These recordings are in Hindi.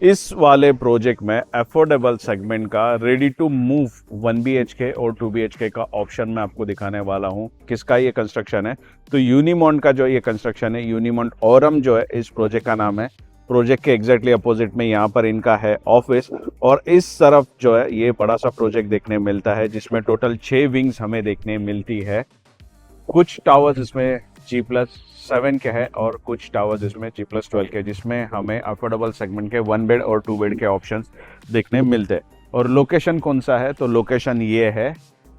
इस वाले प्रोजेक्ट में अफोर्डेबल सेगमेंट का रेडी टू मूव 1 BHK और 2 BHK का ऑप्शन मैं आपको दिखाने वाला हूं। किसका ये कंस्ट्रक्शन है? तो यूनिमॉन्ट का जो ये कंस्ट्रक्शन है, यूनिमॉन्ट औरम जो है इस प्रोजेक्ट का नाम है। प्रोजेक्ट के एग्जैक्टली अपोजिट में यहाँ पर इनका है ऑफिस, और इस तरफ जो है ये बड़ा सा प्रोजेक्ट देखने मिलता है जिसमें टोटल 6 विंग्स हमें देखने मिलती है। कुछ टावर्स इसमें G+7 के हैं और कुछ टावर्स इसमें G+12 के, जिसमें हमें अफोर्डेबल सेगमेंट के 1 बेड और 2 बेड के ऑप्शंस देखने मिलते हैं। और लोकेशन कौन सा है? तो लोकेशन ये है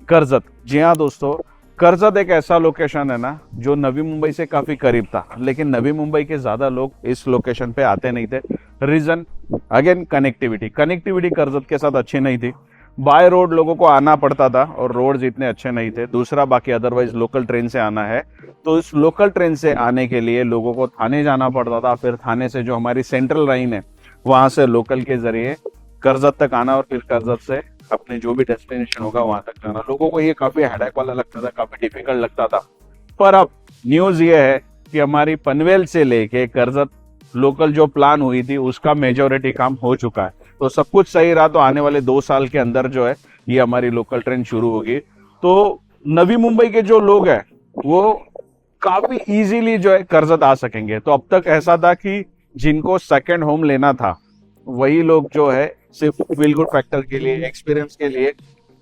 कर्जत। जी हाँ दोस्तों, कर्जत एक ऐसा लोकेशन है ना जो नवी मुंबई से काफ़ी करीब था, लेकिन नवी मुंबई के ज़्यादा लोग इस लोकेशन पे आते नहीं थे। रीज़न अगेन कनेक्टिविटी कर्जत के साथ अच्छी नहीं थी। बाय रोड लोगों को आना पड़ता था और रोड्स इतने अच्छे नहीं थे। दूसरा, बाकी अदरवाइज लोकल ट्रेन से आना है तो इस लोकल ट्रेन से आने के लिए लोगों को थाने जाना पड़ता था। फिर थाने से जो हमारी सेंट्रल लाइन है वहां से लोकल के जरिए कर्जत तक आना, और फिर कर्जत से अपने जो भी डेस्टिनेशन होगा वहां तक जाना। लोगों को ये काफी हेडेक वाला लगता था, काफी डिफिकल्ट लगता था। पर अब न्यूज ये है कि हमारी पनवेल से लेके कर्जत लोकल जो प्लान हुई थी उसका मेजोरिटी काम हो चुका है। तो सब कुछ सही रहा तो आने वाले 2 साल के अंदर जो है ये हमारी लोकल ट्रेन शुरू होगी। तो नवी मुंबई के जो लोग हैं वो काफी इजीली जो है कर्जत आ सकेंगे। तो अब तक ऐसा था कि जिनको सेकंड होम लेना था वही लोग जो है सिर्फ फील गुड फैक्टर के लिए, एक्सपीरियंस के लिए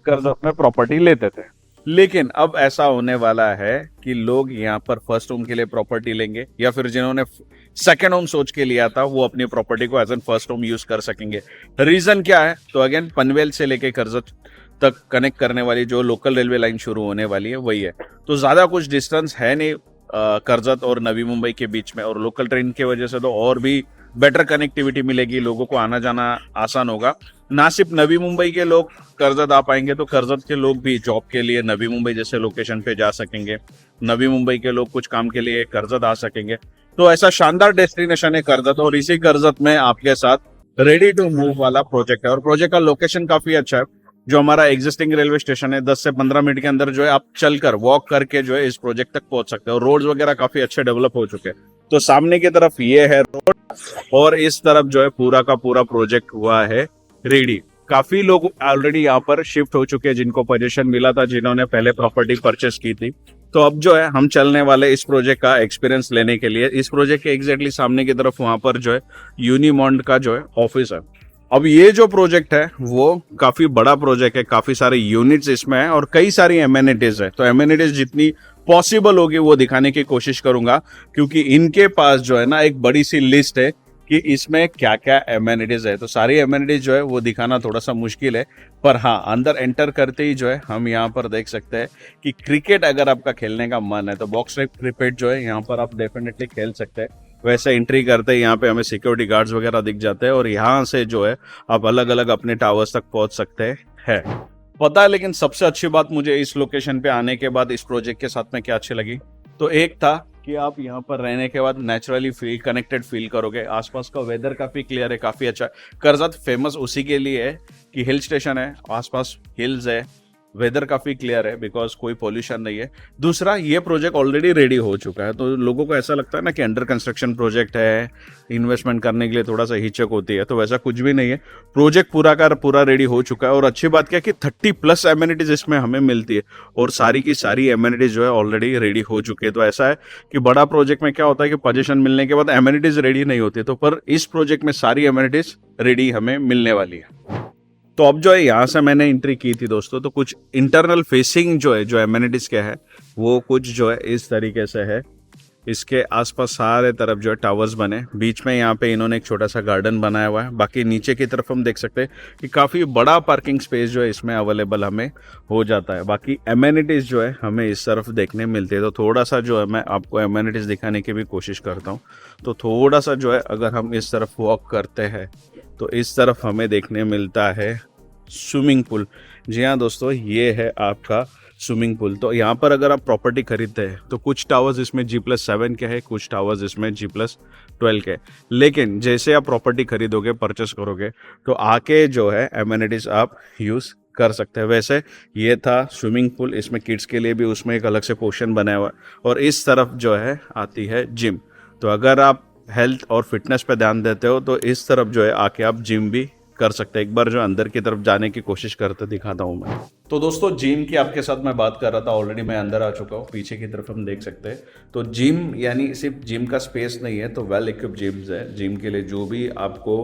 कर्जत में प्रॉपर्टी लेते थे। लेकिन अब ऐसा होने वाला है कि लोग यहाँ पर फर्स्ट होम के लिए प्रॉपर्टी लेंगे, या फिर जिन्होंने सेकंड होम सोच के लिया था वो अपनी प्रॉपर्टी को as an first home use कर सकेंगे। रीजन क्या है? तो अगेन पनवेल से लेके कर्जत तक कनेक्ट करने वाली जो लोकल रेलवे लाइन शुरू होने वाली है वही है। तो ज्यादा कुछ डिस्टेंस है नहीं कर्जत और नवी मुंबई के बीच में, और लोकल ट्रेन की वजह से तो और भी बेटर कनेक्टिविटी मिलेगी, लोगों को आना जाना आसान होगा। ना सिर्फ नवी मुंबई के लोग कर्जत आ पाएंगे, तो कर्जत के लोग भी जॉब के लिए नवी मुंबई जैसे लोकेशन पे जा सकेंगे। नवी मुंबई के लोग कुछ काम के लिए कर्जत आ सकेंगे। तो ऐसा शानदार डेस्टिनेशन है कर्जत, और इसी कर्जत में आपके साथ रेडी टू मूव वाला प्रोजेक्ट है। और प्रोजेक्ट का लोकेशन काफी अच्छा है। जो हमारा एग्जिस्टिंग रेलवे स्टेशन है 10 से 15 मिनट के अंदर जो है आप चलकर वॉक करके जो है इस प्रोजेक्ट तक पहुंच सकते हो। रोड्स वगैरह काफी अच्छे डेवलप हो चुके हैं। तो सामने की तरफ ये है रोड, और इस तरफ जो है पूरा का पूरा प्रोजेक्ट हुआ है रेडी। काफी लोग ऑलरेडी यहाँ पर शिफ्ट हो चुके हैं जिनको पोजीशन मिला था, जिन्होंने पहले प्रॉपर्टी परचेस की थी। तो अब जो है हम चलने वाले इस प्रोजेक्ट का एक्सपीरियंस लेने के लिए। इस प्रोजेक्ट के एग्जैक्टली सामने की तरफ वहां पर जो है यूनिमॉन्ट का जो है ऑफिस है। अब ये जो प्रोजेक्ट है वो काफी बड़ा प्रोजेक्ट है, काफी सारे यूनिट्स इसमें है और कई सारी एमेनिटीज है। तो एमेनिटीज जितनी पॉसिबल होगी वो दिखाने की कोशिश करूंगा, क्योंकि इनके पास जो है ना एक बड़ी सी लिस्ट है कि इसमें क्या क्या एमेनिटीज है। तो सारी एमेनिटीज जो है वो दिखाना थोड़ा सा मुश्किल है, पर हाँ अंदर एंटर करते ही जो है हम यहाँ पर देख सकते हैं कि क्रिकेट अगर आपका खेलने का मन है तो बॉक्स टाइप क्रिकेट जो है यहाँ पर आप डेफिनेटली खेल सकते हैं। वैसे एंट्री करते ही यहाँ पे हमें सिक्योरिटी गार्ड्स वगैरह दिख जाते हैं, और यहाँ से जो है आप अलग अलग अपने टावर्स तक पहुंच सकते हैं। पता है, लेकिन सबसे अच्छी बात मुझे इस लोकेशन पे आने के बाद इस प्रोजेक्ट के साथ में क्या अच्छी लगी, तो एक था कि आप यहाँ पर रहने के बाद नेचुरली फील कनेक्टेड फील करोगे। आसपास का वेदर काफी क्लियर है, काफी अच्छा है। कर्जत फेमस उसी के लिए है कि हिल स्टेशन है, आसपास हिल्स है, वेदर काफी क्लियर है बिकॉज कोई पोल्यूशन नहीं है। दूसरा, ये प्रोजेक्ट ऑलरेडी रेडी हो चुका है, तो लोगों को ऐसा लगता है ना कि अंडर कंस्ट्रक्शन प्रोजेक्ट है, इन्वेस्टमेंट करने के लिए थोड़ा सा हिचक होती है, तो वैसा कुछ भी नहीं है। प्रोजेक्ट पूरा का पूरा रेडी हो चुका है। और अच्छी बात क्या कि 30+ एमेनिटीज इसमें हमें मिलती है, और सारी की सारी एमेनिटीज जो है ऑलरेडी रेडी हो चुकी है। तो ऐसा है कि बड़ा प्रोजेक्ट में क्या होता है कि पोजीशन मिलने के बाद एमेनिटीज रेडी नहीं होती, तो पर इस प्रोजेक्ट में सारी एमेनिटीज रेडी हमें मिलने वाली है। तो अब जो है यहाँ से मैंने एंट्री की थी दोस्तों, तो कुछ इंटरनल फेसिंग जो है, जो एमेनिटीज क्या है वो कुछ जो है इस तरीके से है। इसके आसपास सारे तरफ जो है टावर्स बने, बीच में यहाँ पे इन्होंने एक छोटा सा गार्डन बनाया हुआ है। बाकी नीचे की तरफ हम देख सकते हैं कि काफ़ी बड़ा पार्किंग स्पेस जो है इसमें अवेलेबल हमें हो जाता है। बाकी एमेनिटीज़ जो है हमें इस तरफ देखने मिलती है। तो थोड़ा सा जो है मैं आपको एमेनिटीज़ दिखाने की भी कोशिश करता हूँ। तो थोड़ा सा जो है अगर हम इस तरफ वॉक करते हैं तो इस तरफ हमें देखने मिलता है स्विमिंग पूल। जी हाँ दोस्तों, ये है आपका स्विमिंग पूल। तो यहाँ पर अगर आप प्रॉपर्टी खरीदते हैं तो कुछ टावर्स इसमें G+7 के हैं, कुछ टावर्स इसमें G+12 के हैं। लेकिन जैसे आप प्रॉपर्टी खरीदोगे, परचेस करोगे, तो आके जो है एमिनिटीज आप यूज़ कर सकते हैं। वैसे ये था स्विमिंग पूल, इसमें किड्स के लिए भी उसमें एक अलग से पोर्शन बनाया हुआ है, और इस तरफ जो है आती है जिम। तो अगर आप हेल्थ और फिटनेस पे ध्यान देते हो तो इस तरफ जो है आके आप जिम भी कर सकते हैं। एक बार जो अंदर की तरफ जाने की कोशिश करते दिखाता हूँ मैं। तो दोस्तों, जिम की आपके साथ मैं बात कर रहा था, ऑलरेडी मैं अंदर आ चुका हूँ। पीछे की तरफ हम देख सकते हैं। तो जिम यानी सिर्फ जिम का स्पेस नहीं है, तो वेल इक्विप्ड जिम्स है। जिम के लिए जो भी आपको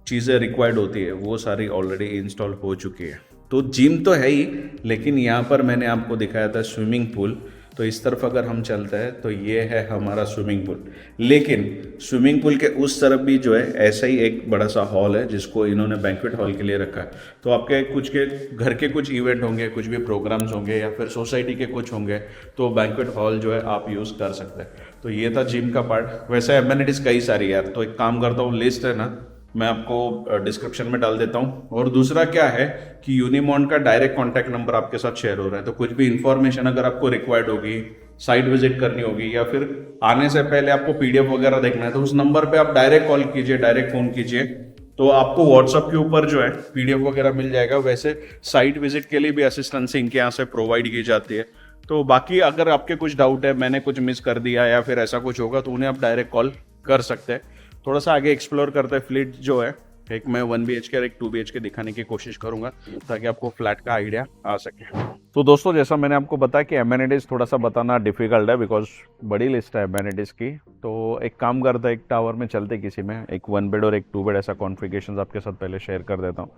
चीज़ें रिक्वायर्ड होती है वो सारी ऑलरेडी इंस्टॉल हो चुकी है। तो जिम तो है ही, लेकिन यहाँ पर मैंने आपको दिखाया था स्विमिंग पूल। तो इस तरफ अगर हम चलते हैं तो ये है हमारा स्विमिंग पूल। लेकिन स्विमिंग पूल के उस तरफ भी जो है ऐसा ही एक बड़ा सा हॉल है, जिसको इन्होंने बैंक्वेट हॉल के लिए रखा है। तो आपके कुछ के घर के कुछ इवेंट होंगे, कुछ भी प्रोग्राम्स होंगे, या फिर सोसाइटी के कुछ होंगे, तो बैंक्वेट हॉल जो है आप यूज़ कर सकते हैं। तो ये था जिम का पार्ट। वैसे एमिनिटीज़ कई सारी यार, तो एक काम करता हूँ, लिस्ट है ना, मैं आपको डिस्क्रिप्शन में डाल देता हूँ। और दूसरा क्या है कि यूनिमॉन्ट का डायरेक्ट कॉन्टैक्ट नंबर आपके साथ शेयर हो रहा है। तो कुछ भी इंफॉर्मेशन अगर आपको रिक्वायर्ड होगी, साइट विजिट करनी होगी, या फिर आने से पहले आपको पीडीएफ वगैरह देखना है, तो उस नंबर पे आप डायरेक्ट कॉल कीजिए, डायरेक्ट फोन कीजिए, तो आपको व्हाट्सअप के ऊपर जो है पीडीएफ वगैरह मिल जाएगा। वैसे साइट विजिट के लिए भी असिस्टेंस इनके यहाँ से प्रोवाइड की जाती है। तो बाकी अगर आपके कुछ डाउट है, मैंने कुछ मिस कर दिया या फिर ऐसा कुछ होगा, तो उन्हें आप डायरेक्ट कॉल कर सकते हैं। थोड़ा सा आगे एक्सप्लोर करते हैं। फ्लैट जो है, एक मैं 1 BHK और एक 2 BHK दिखाने की कोशिश करूंगा, ताकि आपको फ्लैट का आइडिया आ सके। तो दोस्तों, जैसा मैंने आपको बताया कि एमिनिटीज़ थोड़ा सा बताना डिफिकल्ट है, बिकॉज बड़ी लिस्ट है एमिनिटीज़ की। तो एक काम करते हैं, एक टावर में चलते किसी में, एक 1 बेड और एक 2 बेड ऐसा कॉन्फ़िगरेशन आपके साथ पहले शेयर कर देता हूँ।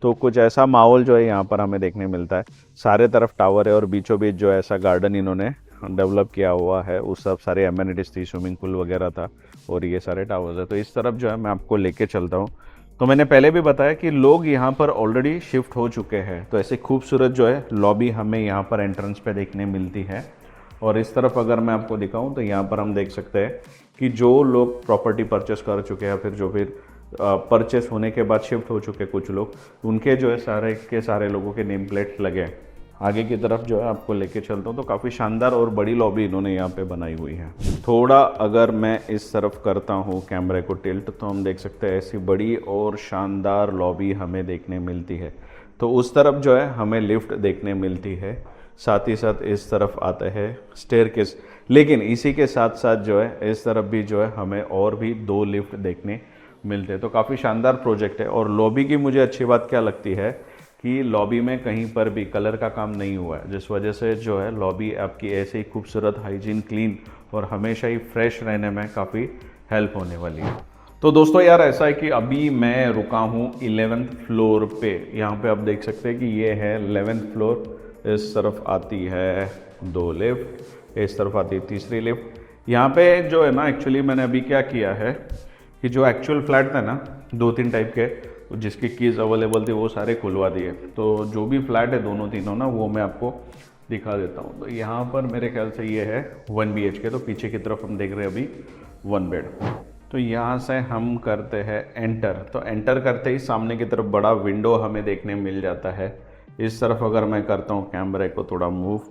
तो कुछ ऐसा माहौल जो है यहाँ पर हमें देखने मिलता है। सारे तरफ टावर है और बीचों बीच जो है ऐसा गार्डन इन्होंने डेवलप किया हुआ है। उस सब सारे एमिनिटीज़ थी, स्विमिंग पूल वगैरह था, और ये सारे टावर्स है। तो इस तरफ जो है मैं आपको लेके चलता हूँ। तो मैंने पहले भी बताया कि लोग यहाँ पर ऑलरेडी शिफ्ट हो चुके हैं। तो ऐसे खूबसूरत जो है लॉबी हमें यहाँ पर एंट्रेंस पे देखने मिलती है। और इस तरफ अगर मैं आपको दिखाऊं तो यहाँ पर हम देख सकते हैं कि जो लोग प्रॉपर्टी परचेस कर चुके हैं, फिर जो फिर परचेस होने के बाद शिफ्ट हो चुके कुछ लोग, उनके जो है सारे के सारे लोगों के नेम प्लेट लगे हैं। आगे की तरफ जो है आपको लेके चलता हूँ। तो काफ़ी शानदार और बड़ी लॉबी इन्होंने यहाँ पे बनाई हुई है। थोड़ा अगर मैं इस तरफ करता हूँ कैमरे को टिल्ट, तो हम देख सकते हैं ऐसी बड़ी और शानदार लॉबी हमें देखने मिलती है। तो उस तरफ जो है हमें लिफ्ट देखने मिलती है, साथ ही साथ इस तरफ आते हैं स्टेयरकेस। लेकिन इसी के साथ साथ जो है इस तरफ भी जो है हमें और भी 2 लिफ्ट देखने मिलते हैं। तो काफ़ी शानदार प्रोजेक्ट है। और लॉबी की मुझे अच्छी बात क्या लगती है कि लॉबी में कहीं पर भी कलर का काम नहीं हुआ है, जिस वजह से जो है लॉबी आपकी ऐसे ही खूबसूरत, हाइजीन, क्लीन और हमेशा ही फ्रेश रहने में काफ़ी हेल्प होने वाली है। तो दोस्तों यार, ऐसा है कि अभी मैं रुका हूँ 11th फ्लोर पे। यहाँ पे आप देख सकते हैं कि ये है 11th फ्लोर। इस तरफ आती है 2 लिफ्ट, इस तरफ आती है तीसरी लिफ्ट। यहाँ पे जो है ना, एक्चुअली मैंने अभी क्या किया है कि जो एक्चुअल फ्लैट था ना 2-3 टाइप के, जिसकी कीज़ अवेलेबल थी, वो सारे खुलवा दिए। तो जो भी फ्लैट है दोनों तीनों ना, वो मैं आपको दिखा देता हूँ। तो यहाँ पर मेरे ख्याल से ये है 1 BHK। तो पीछे की तरफ हम देख रहे हैं अभी 1 बेड। तो यहाँ से हम करते हैं एंटर। तो एंटर करते ही सामने की तरफ बड़ा विंडो हमें देखने मिल जाता है। इस तरफ अगर मैं करता हूँ कैमरे को थोड़ा मूव,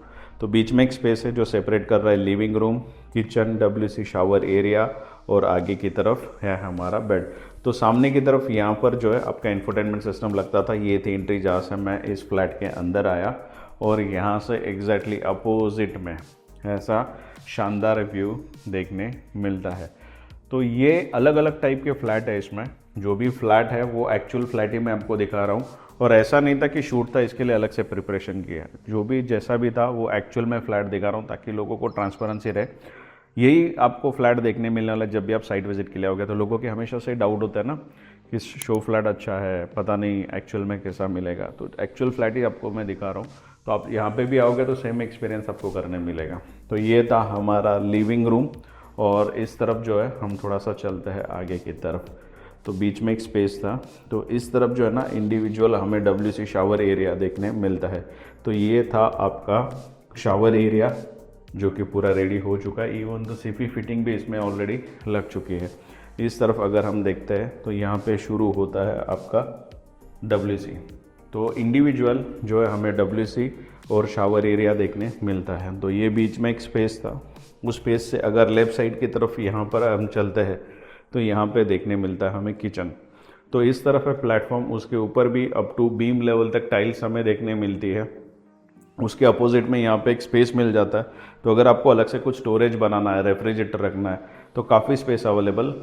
तो बीच में एक स्पेस है जो सेपरेट कर रहा है living room, kitchen, WC shower area, और आगे की तरफ है हमारा बेड। तो सामने की तरफ यहाँ पर जो है आपका इंफोटेनमेंट सिस्टम लगता था। ये थी एंट्री जहाँ से मैं इस फ्लैट के अंदर आया, और यहाँ से एग्जैक्टली अपोजिट में ऐसा शानदार व्यू देखने मिलता है। तो ये अलग अलग टाइप के फ्लैट है। इसमें जो भी फ्लैट है वो एक्चुअल फ्लैट ही मैं आपको दिखा रहा हूँ, और ऐसा नहीं था कि शूट था इसके लिए अलग से प्रिपरेशन किया। जो भी जैसा भी था वो एक्चुअल में फ्लैट दिखा रहा हूँ, ताकि लोगों को ट्रांसपेरेंसी रहे। यही आपको फ्लैट देखने मिलने वाला जब भी आप साइट विजिट के लिए आओगे। तो लोगों के हमेशा से डाउट होता है ना कि शो फ्लैट अच्छा है, पता नहीं एक्चुअल में कैसा मिलेगा। तो एक्चुअल फ्लैट ही आपको मैं दिखा रहा हूँ। तो आप यहाँ पे भी आओगे तो सेम एक्सपीरियंस आपको करने मिलेगा। तो ये था हमारा लिविंग रूम, और इस तरफ जो है हम थोड़ा सा चलते हैं आगे की तरफ। तो बीच में एक स्पेस था। तो इस तरफ जो है ना इंडिविजुअल हमें WC शावर एरिया देखने मिलता है। तो ये था आपका शावर एरिया, जो कि पूरा रेडी हो चुका है। इवन तो सीपी फिटिंग भी इसमें ऑलरेडी लग चुकी है। इस तरफ अगर हम देखते हैं तो यहाँ पे शुरू होता है आपका WC। तो इंडिविजुअल जो है हमें WC और शावर एरिया देखने मिलता है। तो ये बीच में एक स्पेस था, उस स्पेस से अगर लेफ़्ट साइड की तरफ यहाँ पर हम चलते हैं तो यहाँ पे देखने मिलता है हमें किचन। तो इस तरफ है प्लेटफॉर्म, उसके ऊपर भी अप टू बीम लेवल तक टाइल्स हमें देखने मिलती है। उसके अपोजिट में यहाँ पे एक स्पेस मिल जाता है, तो अगर आपको अलग से कुछ स्टोरेज बनाना है, रेफ्रिजरेटर रखना है, तो काफ़ी स्पेस अवेलेबल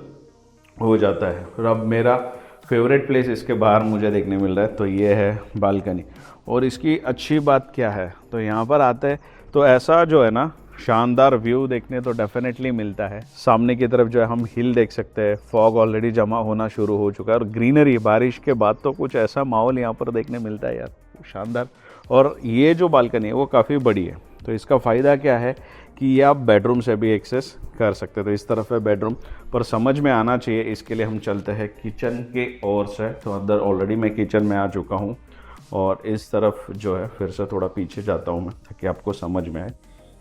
हो जाता है। और अब मेरा फेवरेट प्लेस इसके बाहर मुझे देखने मिल रहा है, तो ये है बालकनी। और इसकी अच्छी बात क्या है, तो यहाँ पर आते हैं तो ऐसा जो है ना शानदार व्यू देखने तो डेफिनेटली मिलता है। सामने की तरफ जो है हम हिल देख सकते हैं, फॉग ऑलरेडी जमा होना शुरू हो चुका है और ग्रीनरी, बारिश के बाद तो कुछ ऐसा माहौल यहाँ पर देखने मिलता है यार, शानदार। और ये जो बालकनी है वो काफ़ी बड़ी है, तो इसका फ़ायदा क्या है कि ये आप बेडरूम से भी एक्सेस कर सकते हैं। तो इस तरफ है बेडरूम, पर समझ में आना चाहिए, इसके लिए हम चलते हैं किचन के ओर से। तो अंदर ऑलरेडी मैं किचन में आ चुका हूँ और इस तरफ जो है फिर से थोड़ा पीछे जाता हूँ मैं ताकि आपको समझ में आए।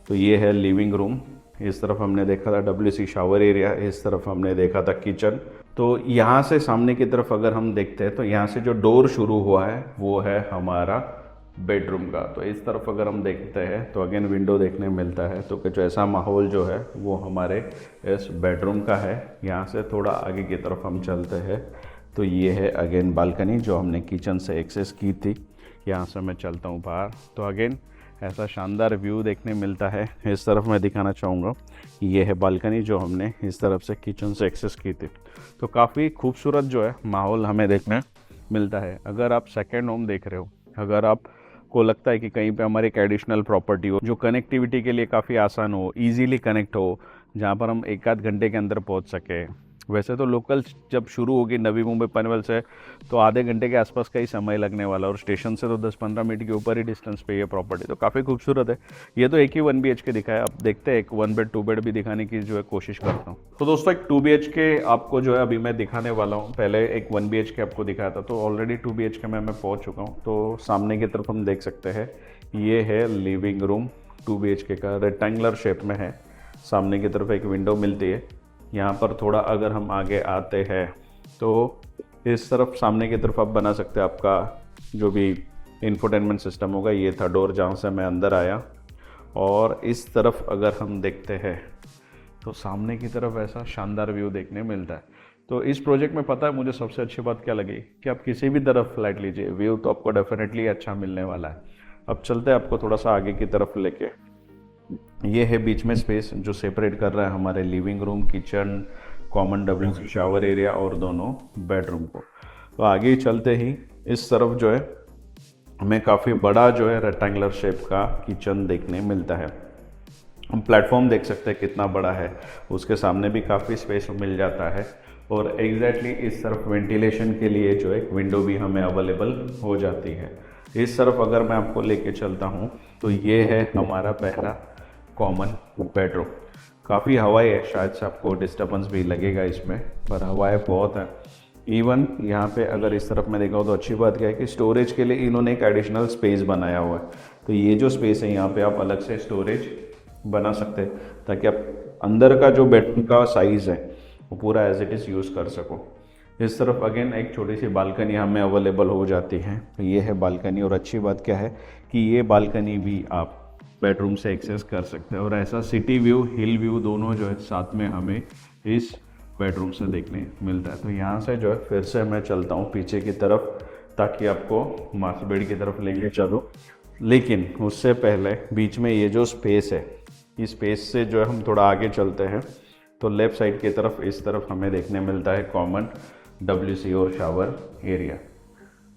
तो ये है लिविंग रूम, इस तरफ हमने देखा था WC शावर एरिया, इस तरफ हमने देखा था किचन। तो यहाँ से सामने की तरफ अगर हम देखते हैं तो यहाँ से जो डोर शुरू हुआ है वो है हमारा बेडरूम का। तो इस तरफ अगर हम देखते हैं तो अगेन विंडो देखने मिलता है। तो कुछ ऐसा माहौल जो है वो हमारे इस बेडरूम का है। यहाँ से थोड़ा आगे की तरफ हम चलते हैं तो ये है अगेन बालकनी जो हमने किचन से एक्सेस की थी। यहाँ से मैं चलता हूँ बाहर, तो अगेन ऐसा शानदार व्यू देखने मिलता है। इस तरफ मैं दिखाना चाहूँगा, ये है बालकनी जो हमने इस तरफ से किचन से एक्सेस की थी। तो काफ़ी खूबसूरत जो है माहौल हमें देखने मिलता है। अगर आप सेकेंड होम देख रहे हो, अगर आपको लगता है कि कहीं पे हमारी एक एडिशनल प्रॉपर्टी हो जो कनेक्टिविटी के लिए काफ़ी आसान हो, ईजीली कनेक्ट हो, जहाँ पर हम एक आध घंटे के अंदर पहुँच सके। वैसे तो लोकल जब शुरू होगी नवी मुंबई पनवेल से तो आधे घंटे के आसपास का ही समय लगने वाला, और स्टेशन से तो 10-15 मिनट के ऊपर ही डिस्टेंस पे ये प्रॉपर्टी। तो काफ़ी खूबसूरत है। ये तो एक ही 1 BHK दिखाया, अब देखते हैं एक 1 बेड 2 बेड भी दिखाने की जो है कोशिश करता हूँ। तो दोस्तों एक 2 BHK आपको जो है अभी मैं दिखाने वाला हूँ। पहले एक 1 BHK आपको दिखाया था, तो ऑलरेडी 2 BHK में मैं पहुँच चुका हूँ। तो सामने की तरफ हम देख सकते हैं ये है लिविंग रूम 2 BHK का, रेक्टेंगुलर शेप में है। सामने की तरफ एक विंडो मिलती है। यहाँ पर थोड़ा अगर हम आगे आते हैं तो इस तरफ सामने की तरफ आप बना सकते हैं आपका जो भी इंफोटेनमेंट सिस्टम होगा। ये था डोर जहाँ से मैं अंदर आया। और इस तरफ अगर हम देखते हैं तो सामने की तरफ ऐसा शानदार व्यू देखने मिलता है। तो इस प्रोजेक्ट में पता है मुझे सबसे अच्छी बात क्या लगी कि आप किसी भी तरफ फ्लैट लीजिए, व्यू तो आपको डेफिनेटली अच्छा मिलने वाला है। अब चलते हैं आपको थोड़ा सा आगे की तरफ लेके। ये है बीच में स्पेस जो सेपरेट कर रहा है हमारे living room, kitchen, common WC shower area और दोनों बेडरूम को। तो आगे चलते ही इस तरफ जो है हमें काफ़ी बड़ा जो है रेक्टेंगुलर शेप का किचन देखने मिलता है। हम प्लेटफॉर्म देख सकते हैं कितना बड़ा है, उसके सामने भी काफ़ी स्पेस मिल जाता है। और एग्जैक्टली इस तरफ वेंटिलेशन के लिए जो एक विंडो भी हमें अवेलेबल हो जाती है। इस तरफ अगर मैं आपको लेके चलता हूँ तो ये है हमारा पहला कॉमन बेडरूम। काफ़ी हवाई है, शायद से आपको डिस्टर्बेंस भी लगेगा इसमें, पर हवाएं बहुत है। इवन यहाँ पे अगर इस तरफ मैं देखा तो अच्छी बात क्या है कि स्टोरेज के लिए इन्होंने एक एडिशनल स्पेस बनाया हुआ है। तो ये जो स्पेस है यहाँ पे आप अलग से स्टोरेज बना सकते हैं ताकि आप अंदर का जो बेडरूम का साइज़ है वो पूरा एज इट इज़ यूज़ कर सको। इस तरफ अगेन एक छोटी सी बालकनी हमें अवेलेबल हो जाती है। तो ये है बालकनी, और अच्छी बात क्या है कि ये बालकनी भी आप बेडरूम से एक्सेस कर सकते हैं। और ऐसा सिटी व्यू, हिल व्यू दोनों जो है साथ में हमें इस बेडरूम से देखने मिलता है। तो यहाँ से जो है फिर से मैं चलता हूँ पीछे की तरफ ताकि आपको मास्टर बेड की तरफ लेके चलो। लेकिन उससे पहले बीच में ये जो स्पेस है, इस स्पेस से जो है हम थोड़ा आगे चलते हैं तो लेफ़्ट साइड की तरफ इस तरफ हमें देखने मिलता है कॉमन WC और शावर एरिया।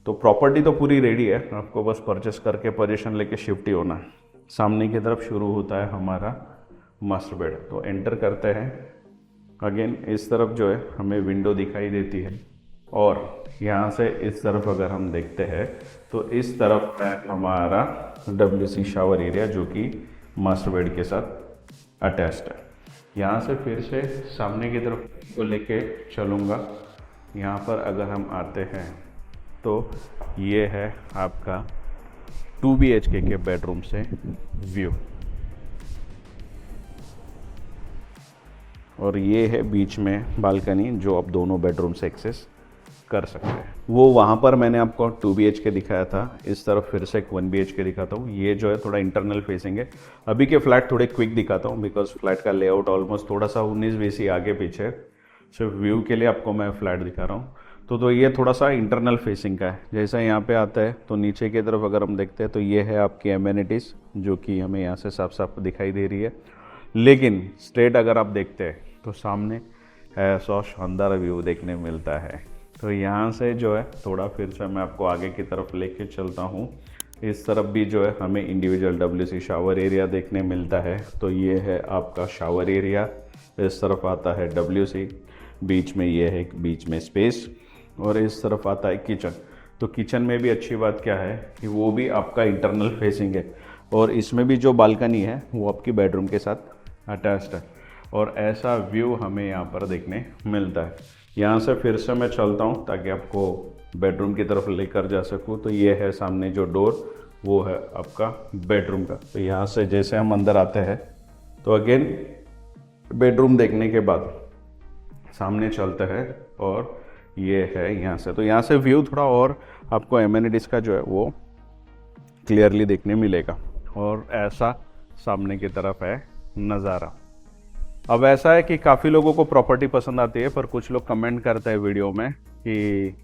तो प्रॉपर्टी तो पूरी रेडी है, आपको बस परचेस करके पोजीशन लेके शिफ्ट ही होना है। सामने की तरफ शुरू होता है हमारा मास्टर बेड। तो एंटर करते हैं। अगेन इस तरफ जो है हमें विंडो दिखाई देती है, और यहाँ से इस तरफ अगर हम देखते हैं तो इस तरफ है हमारा WC शावर एरिया जो कि मास्टर बेड के साथ अटैच्ड है। यहाँ से फिर से सामने की तरफ को लेके चलूँगा। यहाँ पर अगर हम आते हैं तो ये है आपका 2 BHK के बेडरूम से व्यू, और ये है बीच में बालकनी जो आप दोनों बेडरूम से एक्सेस कर सकते हैं। वो वहाँ पर मैंने आपको 2 BHK दिखाया था, इस तरफ फिर से एक 1 BHK दिखाता हूँ। ये जो है थोड़ा इंटरनल फेसिंग है। अभी के फ्लैट थोड़े क्विक दिखाता हूँ बिकॉज फ्लैट का लेआउट ऑलमोस्ट थोड़ा सा 19-20 ही आगे पीछे, सिर्फ व्यू के लिए आपको मैं फ्लैट दिखा रहा हूँ। तो ये थोड़ा सा इंटरनल फेसिंग का है। जैसा यहाँ पे आता है तो नीचे की तरफ अगर हम देखते हैं तो ये है आपकी एमेनिटीज़ जो कि हमें यहाँ से साफ साफ दिखाई दे रही है। लेकिन स्ट्रेट अगर आप देखते हैं तो सामने ऐसा शानदार व्यू देखने मिलता है। तो यहाँ से जो है थोड़ा फिर से मैं आपको आगे की तरफ लेके चलता हूँ। इस तरफ भी जो है हमें इंडिविजुअल WC शावर एरिया देखने मिलता है। तो ये है आपका शावर एरिया, इस तरफ आता है WC, बीच में ये है बीच में स्पेस, और इस तरफ आता है किचन। तो किचन में भी अच्छी बात क्या है कि वो भी आपका इंटरनल फेसिंग है, और इसमें भी जो बालकनी है वो आपकी बेडरूम के साथ अटैच्ड है, और ऐसा व्यू हमें यहाँ पर देखने मिलता है। यहाँ से फिर से मैं चलता हूँ ताकि आपको बेडरूम की तरफ लेकर जा सकूँ। तो ये है सामने जो डोर, वो है आपका बेडरूम का। तो यहाँ से जैसे हम अंदर आते हैं तो अगेन बेडरूम देखने के बाद सामने चलते हैं, और ये है यहाँ से। तो यहाँ से व्यू थोड़ा और आपको एमेनिटीज़ का जो है वो क्लियरली देखने मिलेगा, और ऐसा सामने की तरफ है नज़ारा। अब ऐसा है कि काफ़ी लोगों को प्रॉपर्टी पसंद आती है, पर कुछ लोग कमेंट करते हैं वीडियो में कि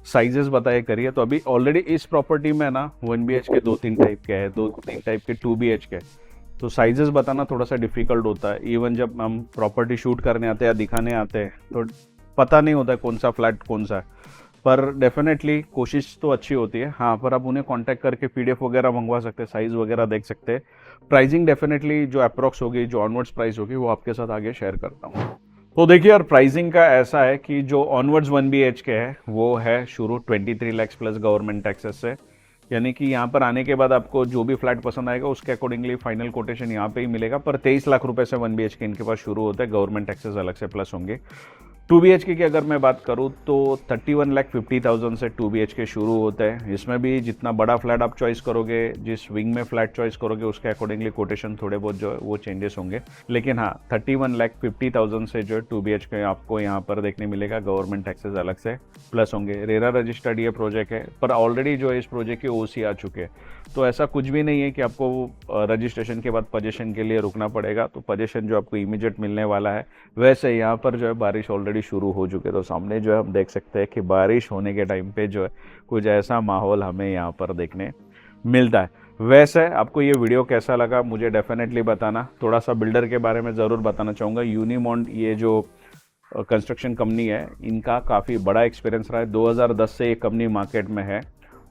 साइजेस बताइए करिए। तो अभी ऑलरेडी इस प्रॉपर्टी में ना 1 BHK 2-3 टाइप के है, 2-3 टाइप के 2 BHK। तो साइजेस बताना थोड़ा सा डिफ़िकल्ट होता है। इवन जब हम प्रॉपर्टी शूट करने आते हैं या दिखाने आते हैं तो पता नहीं होता है कौन सा फ्लैट कौन सा है, पर डेफिनेटली कोशिश तो अच्छी होती है। हाँ, पर आप उन्हें कांटेक्ट करके PDF वगैरह मंगवा सकते हैं, साइज़ वगैरह देख सकते हैं। प्राइसिंग डेफिनेटली जो अप्रॉक्स होगी, जो ऑनवर्ड्स प्राइस होगी, वो आपके साथ आगे शेयर करता हूँ। तो देखिए यार, प्राइसिंग का ऐसा है कि जो ऑनवर्ड्स 1 BHK है वो है शुरू 23 लाख प्लस गवर्नमेंट टैक्सेस से। यानी कि यहाँ पर आने के बाद आपको जो भी फ्लैट पसंद आएगा उसके अकॉर्डिंगली फाइनल कोटेशन यहाँ पे ही मिलेगा। पर 23 लाख रुपए से 1 BHK इनके पास शुरू होता है, गवर्नमेंट टैक्सेस अलग से प्लस होंगे। 2 BHK की अगर मैं बात करूँ तो 31,50,000 से 2 BHK शुरू होता है। इसमें भी जितना बड़ा फ्लैट आप चॉइस करोगे, जिस विंग में फ्लैट चॉइस करोगे, उसके अकॉर्डिंगली कोटेशन थोड़े बहुत जो है वो चेंजेस होंगे। लेकिन हाँ, 31,50,000 से जो 2 BHK आपको यहाँ पर देखने मिलेगा, गवर्नमेंट टैक्सेस अलग से प्लस होंगे। रेरा रजिस्टर्ड ये प्रोजेक्ट है, पर ऑलरेडी जो है इस प्रोजेक्ट के OC आ चुके हैं। तो ऐसा कुछ भी नहीं है कि आपको रजिस्ट्रेशन के बाद पोजीशन के लिए रुकना पड़ेगा। तो पोजीशन जो आपको इमीडिएट मिलने वाला है। वैसे यहाँ पर जो है बारिश ऑलरेडी शुरू हो चुके, तो सामने जो है हम देख सकते हैं कि बारिश होने के टाइम पे जो है कुछ ऐसा माहौल हमें यहाँ पर देखने मिलता है। वैसे आपको ये वीडियो कैसा लगा मुझे डेफिनेटली बताना। थोड़ा सा बिल्डर के बारे में ज़रूर बताना चाहूँगा। यूनिमॉन्ट ये जो कंस्ट्रक्शन कंपनी है, इनका काफ़ी बड़ा एक्सपीरियंस रहा है। 2010 से ये कंपनी मार्केट में है,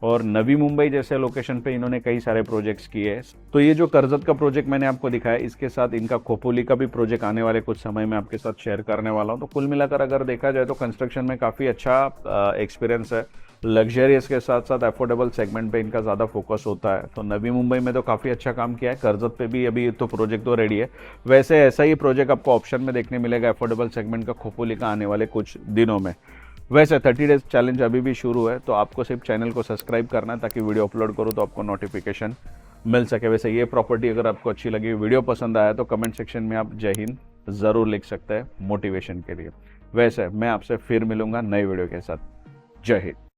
और नवी मुंबई जैसे लोकेशन पे इन्होंने कई सारे प्रोजेक्ट्स किए। तो ये जो कर्जत का प्रोजेक्ट मैंने आपको दिखाया, इसके साथ इनका खोपोली का भी प्रोजेक्ट आने वाले कुछ समय में आपके साथ शेयर करने वाला हूँ। तो कुल मिलाकर अगर देखा जाए तो कंस्ट्रक्शन में काफ़ी अच्छा एक्सपीरियंस है। लग्जरियस के साथ साथ अफोर्डेबल सेगमेंट पे इनका ज़्यादा फोकस होता है। तो नवी मुंबई में तो काफ़ी अच्छा काम किया है, कर्जत पे भी अभी तो प्रोजेक्ट तो रेडी है। वैसे ऐसा ही प्रोजेक्ट आपको ऑप्शन में देखने मिलेगा अफोर्डेबल सेगमेंट का खोपोली का आने वाले कुछ दिनों में। वैसे 30 डेज चैलेंज अभी भी शुरू है, तो आपको सिर्फ चैनल को सब्सक्राइब करना है ताकि वीडियो अपलोड करूँ तो आपको नोटिफिकेशन मिल सके। वैसे ये प्रॉपर्टी अगर आपको अच्छी लगी, वीडियो पसंद आया, तो कमेंट सेक्शन में आप जय हिंद ज़रूर लिख सकते हैं मोटिवेशन के लिए। वैसे मैं आपसे फिर मिलूंगा नई वीडियो के साथ। जय हिंद।